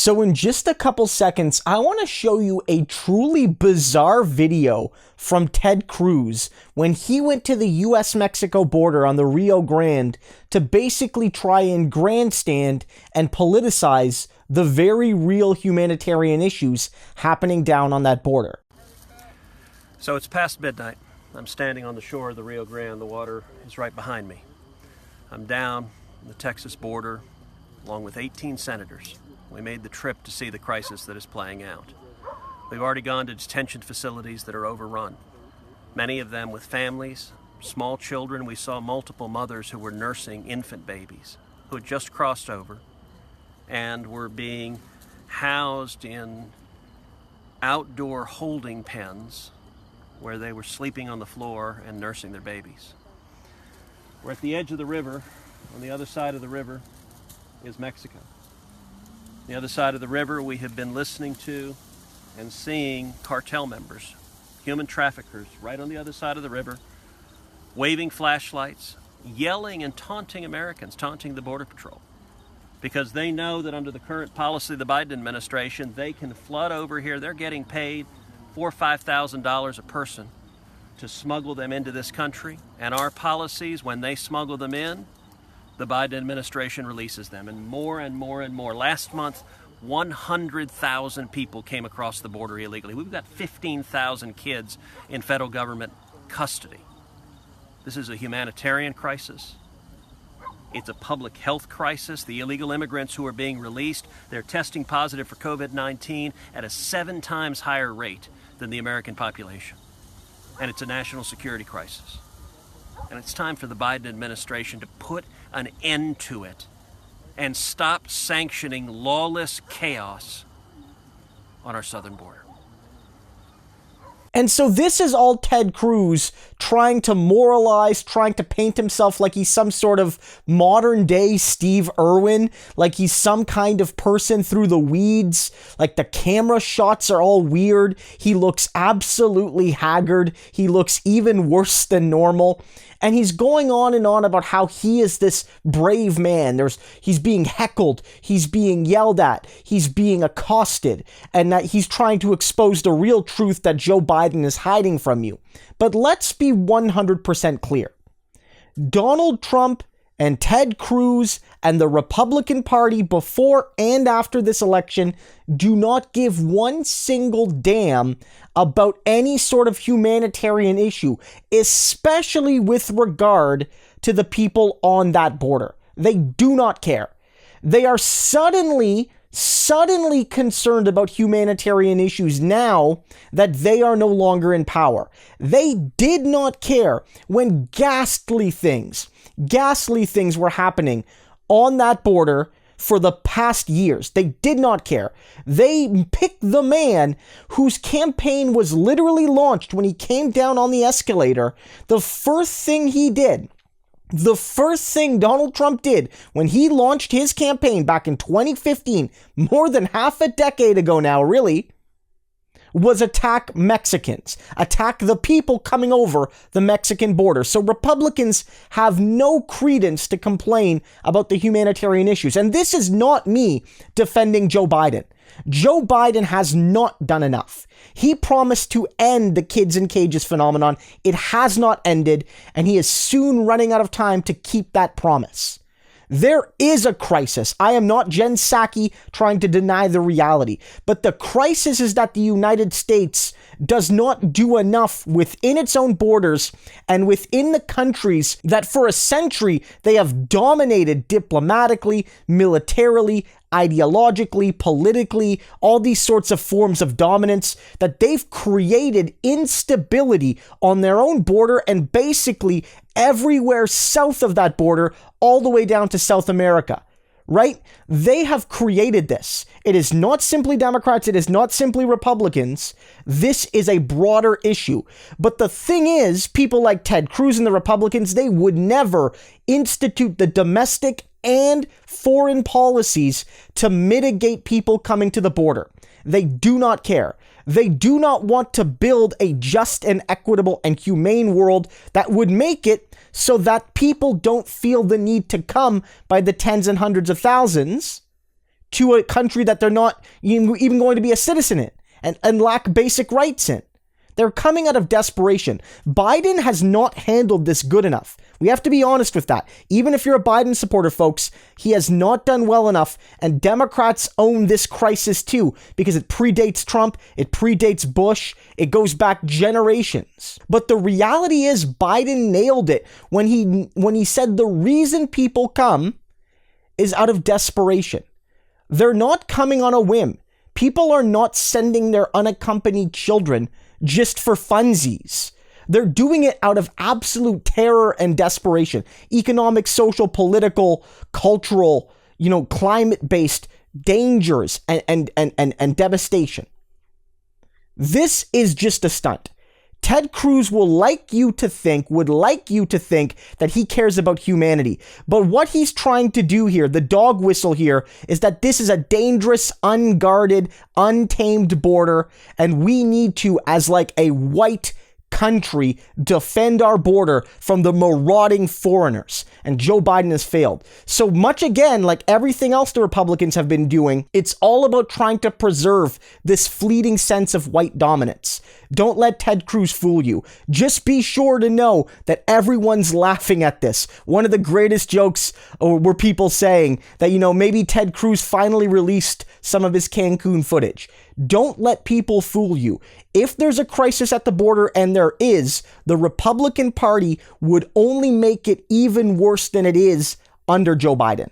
So in just a couple seconds, I want to show you a truly bizarre video from Ted Cruz when he went to the US-Mexico border on the Rio Grande to basically try and grandstand and politicize the very real humanitarian issues happening down on that border. So it's past midnight. I'm standing on the shore of the Rio Grande. The water is right behind me. I'm down the Texas border along with 18 senators. We made the trip to see the crisis that is playing out. We've already gone to detention facilities that are overrun, many of them with families, small children. We saw multiple mothers who were nursing infant babies who had just crossed over and were being housed in outdoor holding pens where they were sleeping on the floor and nursing their babies. We're at the edge of the river. On the other side of the river is Mexico. On the other side of the river, we have been listening to and seeing cartel members, human traffickers, right on the other side of the river, waving flashlights, yelling and taunting Americans, taunting the Border Patrol, because they know that under the current policy of the Biden administration, they can flood over here. They're getting paid $4,000 or $5,000 a person to smuggle them into this country. And our policies, when they smuggle them in, the Biden administration releases them, and more and more and more. Last month, 100,000 people came across the border illegally. We've got 15,000 kids in federal government custody. This is a humanitarian crisis. It's a public health crisis. The illegal immigrants who are being released, they're testing positive for COVID-19 at a 7 times higher rate than the American population. And it's a national security crisis. And it's time for the Biden administration to put an end to it and stop sanctioning lawless chaos on our southern border. And so this is all Ted Cruz trying to moralize, trying to paint himself like he's some sort of modern day Steve Irwin, like he's some kind of person through the weeds, like the camera shots are all weird. He looks absolutely haggard. He looks even worse than normal. And he's going on and on about how he is this brave man. He's being heckled. He's being yelled at. He's being accosted. And that he's trying to expose the real truth that Joe Biden is hiding from you. But let's be 100% clear. Donald Trump and Ted Cruz and the Republican Party before and after this election do not give one single damn about any sort of humanitarian issue, especially with regard to the people on that border. They do not care. They are suddenly concerned about humanitarian issues now that they are no longer in power. They did not care when ghastly things were happening on that border for the past years. They did not care. They picked the man whose campaign was literally launched when he came down on the escalator. The first thing Donald Trump did when he launched his campaign back in 2015, more than half a decade ago now, really, was attack Mexicans, attack the people coming over the Mexican border. So Republicans have no credence to complain about the humanitarian issues. And this is not me defending Joe Biden. Joe Biden has not done enough. He promised to end the kids in cages phenomenon. It has not ended, and he is soon running out of time to keep that promise. There is a crisis. I am not Jen Psaki trying to deny the reality, but the crisis is that the United States does not do enough within its own borders and within the countries that for a century they have dominated diplomatically, militarily, ideologically, politically, all these sorts of forms of dominance, that they've created instability on their own border and basically everywhere south of that border, all the way down to South America, right? They have created this. It is not simply Democrats. It is not simply Republicans. This is a broader issue. But the thing is, people like Ted Cruz and the Republicans, they would never institute the domestic and foreign policies to mitigate people coming to the border. They do not care. They do not want to build a just and equitable and humane world that would make it so that people don't feel the need to come by the tens and hundreds of thousands to a country that they're not even going to be a citizen in and lack basic rights in. They're coming out of desperation. Biden has not handled this good enough. We have to be honest with that. Even if you're a Biden supporter, folks, he has not done well enough, and Democrats own this crisis too, because it predates Trump, it predates Bush, it goes back generations. But the reality is Biden nailed it when he said the reason people come is out of desperation. They're not coming on a whim. People are not sending their unaccompanied children just for funsies. They're doing it out of absolute terror and desperation. Economic, social, political, cultural, climate-based dangers and devastation. This is just a stunt. Ted Cruz would like you to think that he cares about humanity. But what he's trying to do here, the dog whistle here, is that this is a dangerous, unguarded, untamed border, and we need to, as like a white country, defend our border from the marauding foreigners. And Joe Biden has failed. So much again, like everything else the Republicans have been doing, it's all about trying to preserve this fleeting sense of white dominance. Don't let Ted Cruz fool you. Just be sure to know that everyone's laughing at this. One of the greatest jokes were people saying that, maybe Ted Cruz finally released some of his Cancun footage. Don't let people fool you. If there's a crisis at the border, and there is, the Republican Party would only make it even worse than it is under Joe Biden.